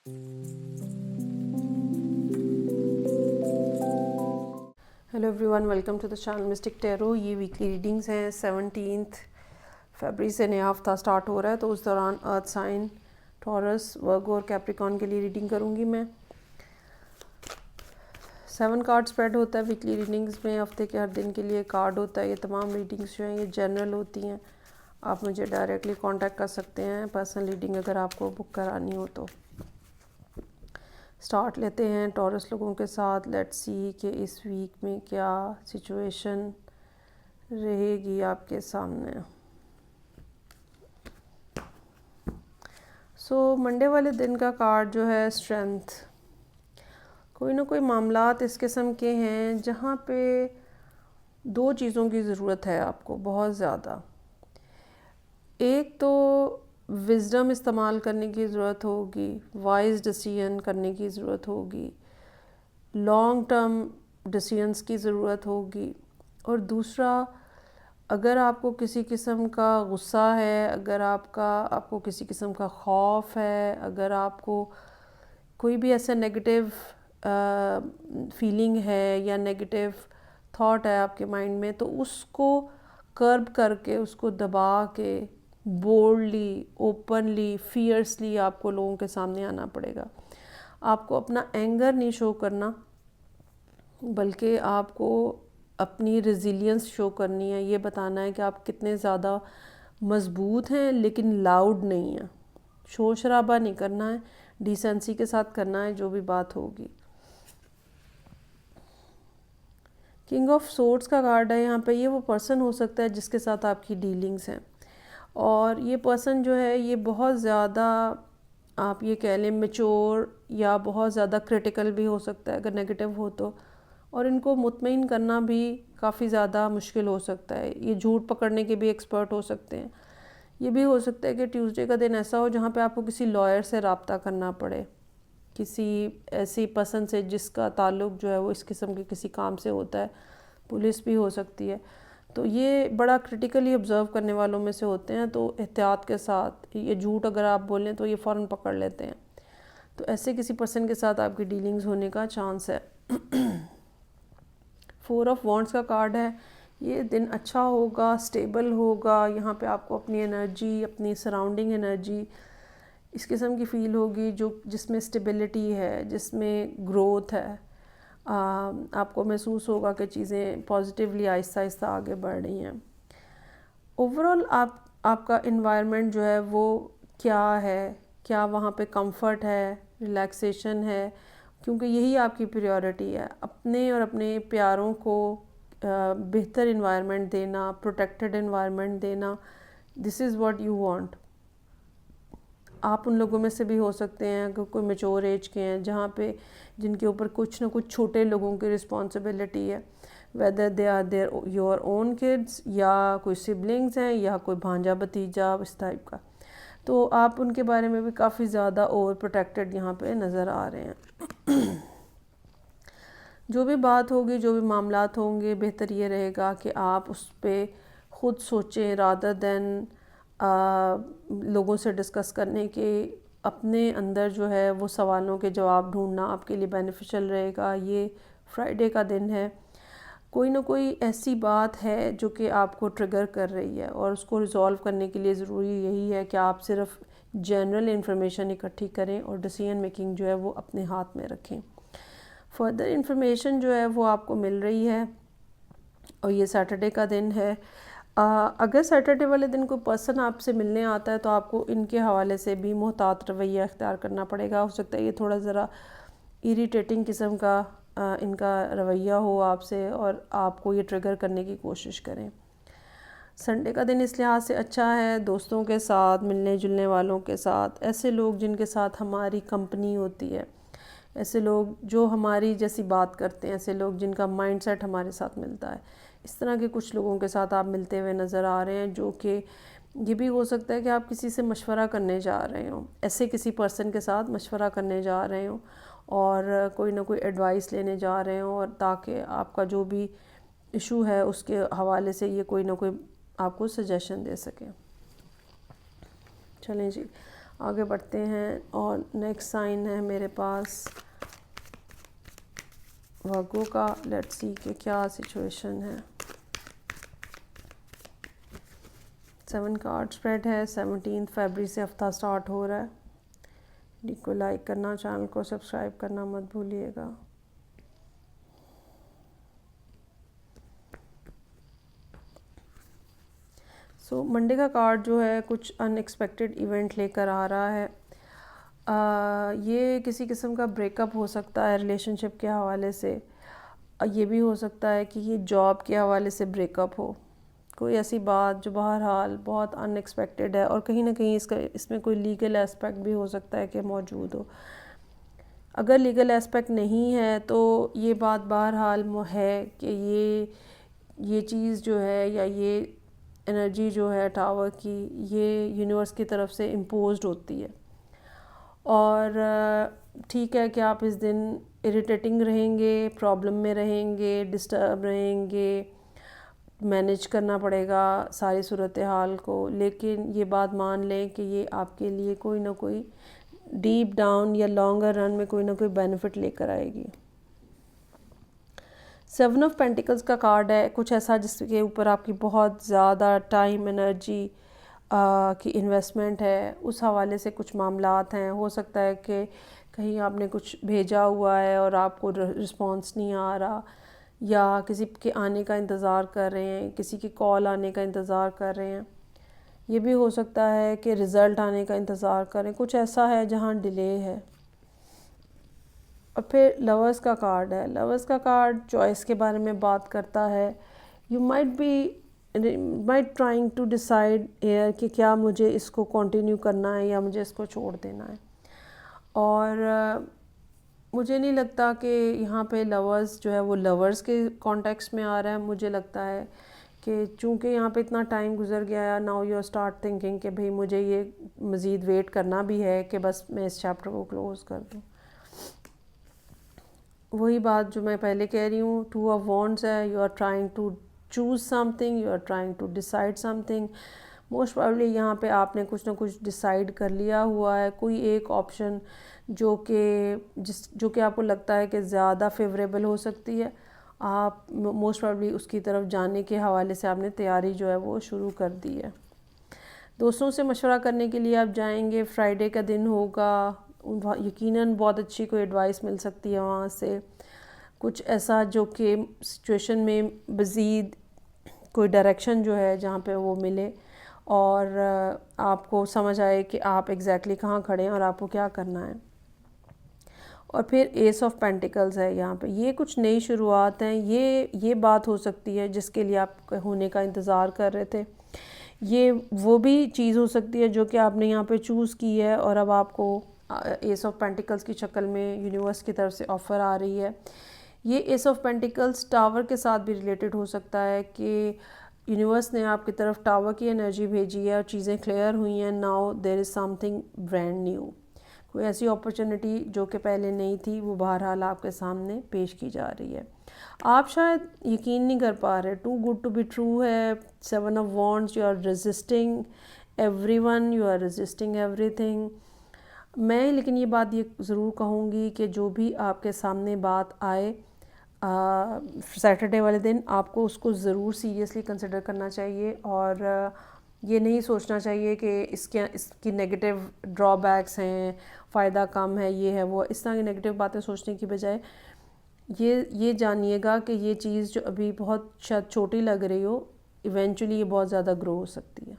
Hello everyone, welcome to the channel mystic tarot. ये weekly readings हैं। 17 फरवरी से नया हफ्ता स्टार्ट हो रहा है, तो उस दौरान अर्थ साइन, टॉरस, वर्गो और कैप्रिकॉन के लिए रीडिंग करूँगी मैं। 7 कार्ड स्प्रेड होता है वीकली रीडिंग्स में। हफ्ते के हर दिन के लिए कार्ड होता है। ये तमाम रीडिंग्स जो हैं ये जनरल होती हैं। आप मुझे डायरेक्टली कांटेक्ट कर सकते हैं पर्सनल रीडिंग अगर आपको बुक करानी हो तो। स्टार्ट लेते हैं टॉरस लोगों के साथ। लेट्स सी कि इस वीक में क्या सिचुएशन रहेगी आपके सामने। मंडे वाले दिन का कार्ड जो है स्ट्रेंथ। कोई ना कोई मामलात इस किस्म के हैं जहाँ पे 2 चीज़ों की ज़रूरत है आपको बहुत ज़्यादा। एक तो विज़डम इस्तेमाल करने की ज़रूरत होगी, वाइज डिसीजन करने की ज़रूरत होगी, लॉन्ग टर्म डिसीजंस की ज़रूरत होगी। और दूसरा, अगर आपको किसी किस्म का गुस्सा है, अगर आपको किसी किस्म का खौफ है, अगर आपको कोई भी ऐसा नेगेटिव फीलिंग है या नेगेटिव थॉट है आपके माइंड में, तो उसको कर्ब करके, उसको दबा के बोल्डली, ओपनली, फियर्सली आपको लोगों के सामने आना पड़ेगा। आपको अपना एंगर नहीं शो करना, बल्कि आपको अपनी रेजिलियंस शो करनी है। ये बताना है कि आप कितने ज़्यादा मज़बूत हैं लेकिन लाउड नहीं हैं। शोर शराबा नहीं करना है, डिसेंसी के साथ करना है जो भी बात होगी। किंग ऑफ सोर्ड्स का कार्ड है यहाँ पे। ये वो पर्सन हो सकता है जिसके साथ आपकी डीलिंग्स हैं, और ये पर्सन जो है ये बहुत ज़्यादा, आप ये कह लें, मैच्योर या बहुत ज़्यादा क्रिटिकल भी हो सकता है अगर नेगेटिव हो तो। और इनको मुतमईन करना भी काफ़ी ज़्यादा मुश्किल हो सकता है। ये झूठ पकड़ने के भी एक्सपर्ट हो सकते हैं। ये भी हो सकता है कि ट्यूसडे का दिन ऐसा हो जहाँ पे आपको किसी लॉयर से रब्ता करना पड़े, किसी ऐसी पर्सन से जिसका ताल्लुक़ जो है वो इस किस्म के किसी काम से होता है। पुलिस भी हो सकती है। तो ये बड़ा क्रिटिकली ऑब्ज़र्व करने वालों में से होते हैं, तो एहतियात के साथ। ये झूठ अगर आप बोलें तो ये फ़ौरन पकड़ लेते हैं। तो ऐसे किसी पर्सन के साथ आपकी डीलिंग्स होने का चांस है। 4 ऑफ वॉन्ड्स का कार्ड है। ये दिन अच्छा होगा, स्टेबल होगा। यहाँ पे आपको अपनी एनर्जी, अपनी सराउंडिंग एनर्जी इस किस्म की फ़ील होगी जो जिसमें स्टेबिलिटी है, जिसमें ग्रोथ है। आपको महसूस होगा कि चीज़ें पॉजिटिवली आहिस्ता आहिस्ता आगे बढ़ रही हैं। ओवरऑल आपका इन्वायरमेंट जो है वो क्या है, क्या वहाँ पे कंफर्ट है, रिलैक्सेशन है, क्योंकि यही आपकी प्रायोरिटी है। अपने और अपने प्यारों को बेहतर इन्वायरमेंट देना, प्रोटेक्टेड इन्वायरमेंट देना, this is what you want. आप उन लोगों में से भी हो सकते हैं अगर कोई मैच्योर एज के हैं जहाँ पे जिनके ऊपर कुछ ना कुछ छोटे लोगों की रिस्पॉन्सिबिलिटी है, whether they are their your own kids, या कोई सिबलिंग्स हैं या कोई भांजा भतीजा, इस टाइप का। तो आप उनके बारे में भी काफ़ी ज़्यादा ओवर प्रोटेक्टेड यहाँ पे नज़र आ रहे हैं। जो भी बात होगी, जो भी मामलात होंगे, बेहतर ये रहेगा कि आप उस पर ख़ुद सोचें रादर दैन लोगों से डिस्कस करने के। अपने अंदर जो है वो सवालों के जवाब ढूंढना आपके लिए बेनिफिशियल रहेगा। ये फ्राइडे का दिन है। कोई ना कोई ऐसी बात है जो कि आपको ट्रिगर कर रही है, और उसको रिज़ॉल्व करने के लिए ज़रूरी यही है कि आप सिर्फ जनरल इंफॉर्मेशन इकट्ठी करें और डिसीजन मेकिंग जो है वो अपने हाथ में रखें। फर्दर इंफॉर्मेशन जो है वो आपको मिल रही है, और ये सैटरडे का दिन है। अगर सैटरडे वाले दिन कोई पर्सन आपसे मिलने आता है तो आपको इनके हवाले से भी मोहतात रवैया अख्तियार करना पड़ेगा। हो सकता है ये थोड़ा ज़रा इरिटेटिंग किस्म का इनका रवैया हो आपसे, और आपको ये ट्रिगर करने की कोशिश करें। संडे का दिन इस लिहाज से अच्छा है, दोस्तों के साथ, मिलने जुलने वालों के साथ, ऐसे लोग जिनके साथ हमारी कंपनी होती है, ऐसे लोग जो हमारी जैसी बात करते हैं, ऐसे लोग जिनका माइंडसेट हमारे साथ मिलता है। इस तरह के कुछ लोगों के साथ आप मिलते हुए नज़र आ रहे हैं, जो कि ये भी हो सकता है कि आप किसी से मशवरा करने जा रहे हो, ऐसे किसी पर्सन के साथ मशवरा करने जा रहे हो और कोई ना कोई एडवाइस लेने जा रहे हो, और ताकि आपका जो भी इशू है उसके हवाले से ये कोई ना कोई आपको सजेशन दे सके। चलें जी, आगे बढ़ते हैं और नेक्स्ट साइन है मेरे पास वर्गो का। लेट्स सी कि क्या सिचुएशन है। 7 कार्ड स्प्रेड है। 17 फरवरी से हफ्ता स्टार्ट हो रहा है। वीडियो को लाइक करना, चैनल को सब्सक्राइब करना मत भूलिएगा। मंडे का कार्ड जो है कुछ अनएक्सपेक्टेड इवेंट लेकर आ रहा है। ये किसी किस्म का ब्रेकअप हो सकता है रिलेशनशिप के हवाले से। ये भी हो सकता है कि ये जॉब के हवाले से ब्रेकअप हो। कोई ऐसी बात जो बहरहाल बहुत अनएक्सपेक्टेड है और कहीं ना कहीं इसमें कोई लीगल एस्पेक्ट भी हो सकता है कि मौजूद हो। अगर लीगल एस्पेक्ट नहीं है तो ये बात बहरहाल है कि ये चीज़ जो है या ये एनर्जी जो है टावर की, ये यूनिवर्स की तरफ से इम्पोज्ड होती है। और ठीक है कि आप इस दिन इरिटेटिंग रहेंगे, प्रॉब्लम में रहेंगे, डिस्टर्ब रहेंगे, मैनेज करना पड़ेगा सारी सूरत हाल को, लेकिन ये बात मान लें कि ये आपके लिए कोई ना कोई डीप डाउन या लॉन्गर रन में कोई ना कोई बेनिफिट लेकर आएगी। 7 ऑफ पेंटिकल्स का कार्ड है, कुछ ऐसा जिसके ऊपर आपकी बहुत ज़्यादा टाइम एनर्जी की इन्वेस्टमेंट है, उस हवाले से कुछ मामलात हैं। हो सकता है कि कहीं आपने कुछ भेजा हुआ है और आपको रिस्पॉन्स नहीं आ रहा, या किसी के आने का इंतज़ार कर रहे हैं, किसी की कॉल आने का इंतज़ार कर रहे हैं। ये भी हो सकता है कि रिज़ल्ट आने का इंतज़ार करें, कुछ ऐसा है जहाँ डिले है। और फिर लवर्स का कार्ड है। लवर्स का कार्ड चॉइस के बारे में बात करता है। You might trying to decide here कि क्या मुझे इसको कंटिन्यू करना है या मुझे इसको छोड़ देना है। और मुझे नहीं लगता कि यहाँ पे लवर्स जो है वो लवर्स के कॉन्टेक्स्ट में आ रहा है। मुझे लगता है कि चूँकि यहाँ पे इतना टाइम गुजर गया है, नाउ यू स्टार्ट थिंकिंग कि भाई मुझे ये मज़ीद वेट करना भी है कि बस मैं इस चैप्टर को क्लोज़ कर दूँ। वही बात जो मैं पहले कह रही हूँ, 2 ऑफ वॉन्ड्स है। You are trying to choose something, you are trying to decide something. Most probably यहाँ पे आपने कुछ ना कुछ डिसाइड कर लिया हुआ है, कोई एक ऑप्शन जो कि आपको लगता है कि ज़्यादा फेवरेबल हो सकती है। आप मोस्ट प्रॉब्ली उसकी तरफ जाने के हवाले से आपने तैयारी जो है वो शुरू कर दी है। दोस्तों से मशवरा करने के लिए आप जाएंगे, फ्राइडे का दिन होगा, यकीनन बहुत अच्छी कोई एडवाइस मिल सकती है वहाँ से। कुछ ऐसा जो कि सिचुएशन में मज़ीद कोई डायरेक्शन जो है जहाँ पे वो मिले और आपको समझ आए कि आप एग्जैक्टली कहाँ खड़े हैं और आपको क्या करना है। और फिर एस ऑफ पेंटिकल्स है यहाँ पे। ये कुछ नई शुरुआत हैं। ये बात हो सकती है जिसके लिए आप होने का इंतज़ार कर रहे थे। ये वो भी चीज़ हो सकती है जो कि आपने यहाँ पे चूज़ की है और अब आपको एस ऑफ पेंटिकल्स की शक्ल में यूनिवर्स की तरफ से ऑफ़र आ रही है। ये एस ऑफ पेंटिकल्स टावर के साथ भी रिलेटेड हो सकता है कि यूनिवर्स ने आपकी तरफ टावर की एनर्जी भेजी है और चीज़ें क्लियर हुई हैं। Now there is something brand new, कोई ऐसी अपॉर्चुनिटी जो कि पहले नहीं थी, वो बहरहाल आपके सामने पेश की जा रही है। आप शायद यकीन नहीं कर पा रहे, too good to be true है। 7 of wands, you are resisting everyone, you are resisting everything. मैं लेकिन ये बात ये ज़रूर कहूँगी कि जो भी आपके सामने बात आए सैटरडे वाले दिन, आपको उसको ज़रूर सीरियसली कंसिडर करना चाहिए और ये नहीं सोचना चाहिए कि इसकी नेगेटिव ड्रॉबैक्स हैं, फ़ायदा कम है, ये है वो। इस तरह की नेगेटिव बातें सोचने की बजाय ये जानिएगा कि ये चीज़ जो अभी बहुत शायद छोटी लग रही हो, इवेंचुअली ये बहुत ज़्यादा ग्रो हो सकती है।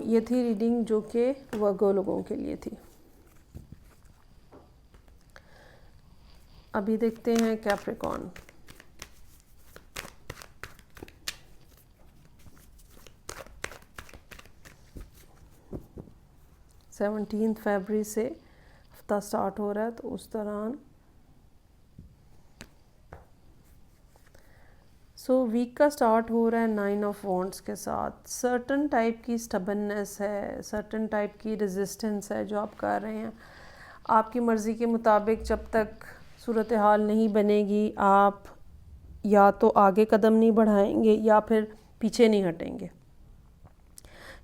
ये थी रीडिंग जो कि वर्गो लोगों के लिए थी। अभी देखते हैं कैप्रिकॉर्न। सेवनटीन फरवरी से हफ्ता स्टार्ट हो रहा है, तो उस दौरान वीक का स्टार्ट हो रहा है 9 ऑफ वॉन्ड्स के साथ। सर्टन टाइप की स्टबननेस है, सर्टन टाइप की रेजिस्टेंस है जो आप कर रहे हैं। आपकी मर्ज़ी के मुताबिक जब तक सूरत हाल नहीं बनेगी, आप या तो आगे कदम नहीं बढ़ाएंगे या फिर पीछे नहीं हटेंगे।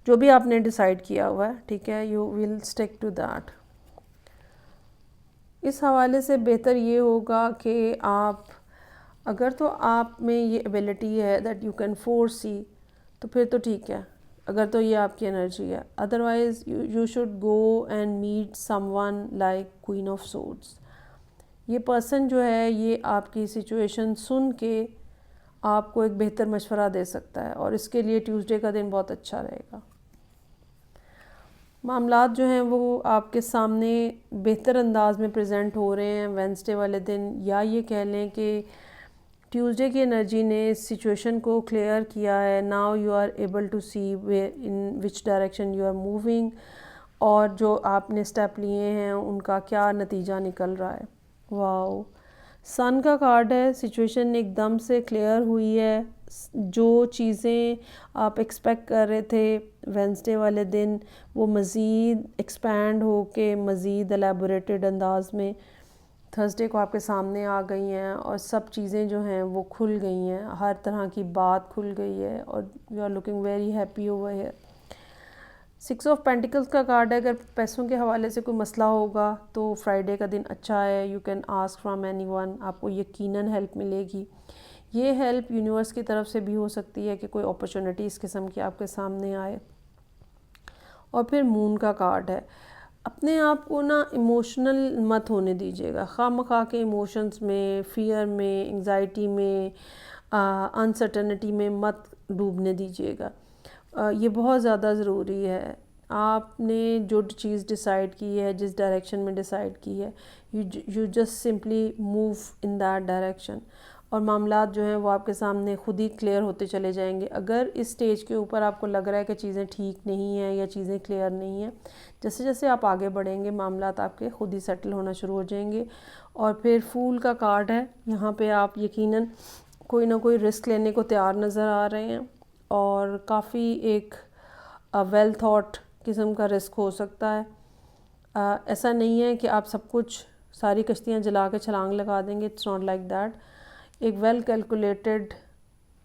जो भी आपने डिसाइड किया हुआ है, ठीक है, you will stick to that. इस हवाले से बेहतर ये होगा कि आप अगर तो आप में ये एबिलिटी है दैट यू कैन फोरसी, तो फिर तो ठीक है, अगर तो ये आपकी एनर्जी है। Otherwise you should go and meet someone like queen of swords. ये पर्सन जो है ये आपकी सिचुएशन सुन के आपको एक बेहतर मशवरा दे सकता है, और इसके लिए ट्यूसडे का दिन बहुत अच्छा रहेगा। मामलात जो हैं वो आपके सामने बेहतर अंदाज में प्रेजेंट हो रहे हैं वेंसडे वाले दिन, या ये कह लें कि ट्यूसडे की एनर्जी ने सिचुएशन को क्लियर किया है। Now you are able to see way in which direction you are moving, और जो आपने स्टेप लिए हैं उनका क्या नतीजा निकल रहा है। वाओ, सन का कार्ड है, सिचुएशन एकदम से क्लियर हुई है। जो चीज़ें आप एक्सपेक्ट कर रहे थे वेंसडे वाले दिन, वो मज़ीद एक्सपैंड हो के मज़ीद एलेबोरेटेड अंदाज में थर्सडे को आपके सामने आ गई हैं, और सब चीज़ें जो हैं वो खुल गई हैं, हर तरह की बात खुल गई है, और you are looking very happy over here. 6 of pentacles का कार्ड है। अगर पैसों के हवाले से कोई मसला होगा तो फ्राइडे का दिन अच्छा है। You can ask from anyone, आपको यकीनन हेल्प मिलेगी। ये हेल्प यूनिवर्स की तरफ से भी हो सकती है कि कोई अपॉर्चुनिटी इस किस्म की आपके सामने आए। और फिर मून का कार्ड है। अपने आप को ना इमोशनल मत होने दीजिएगा, खामखा के इमोशंस में, फियर में, एंजाइटी में, अनसर्टनिटी में मत डूबने दीजिएगा। ये बहुत ज़्यादा ज़रूरी है। आपने जो चीज़ डिसाइड की है, जिस डायरेक्शन में डिसाइड की है, you just simply move in that direction, और मामलात जो हैं वो आपके सामने खुद ही क्लियर होते चले जाएंगे। अगर इस स्टेज के ऊपर आपको लग रहा है कि चीज़ें ठीक नहीं हैं या चीज़ें क्लियर नहीं हैं, जैसे जैसे आप आगे बढ़ेंगे मामलात आपके खुद ही सेटल होना शुरू हो जाएंगे। और फिर फूल का कार्ड है। यहाँ पे आप यकीनन कोई ना कोई रिस्क लेने को तैयार नज़र आ रहे हैं, और काफ़ी एक वेल थॉट किस्म का रिस्क हो सकता है। ऐसा नहीं है कि आप सब कुछ सारी कश्तियाँ जला के छलांग लगा देंगे, इट्स नॉट लाइक दैट। एक वेल कैलकुलेटेड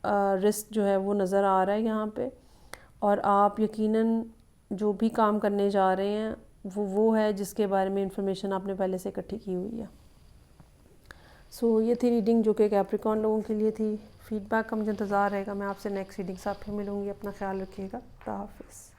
रिस्क जो है वो नज़र आ रहा है यहाँ पे, और आप यकीनन जो भी काम करने जा रहे हैं वो है जिसके बारे में इंफॉर्मेशन आपने पहले से इकट्ठी की हुई है। सो ये थी रीडिंग जो कि कैप्रिकॉर्न लोगों के लिए थी। फीडबैक का मुझे इंतज़ार रहेगा। मैं आपसे नेक्स्ट रीडिंग से फिर मिलूँगी। अपना ख्याल रखिएगा। खुदा हाफिज़।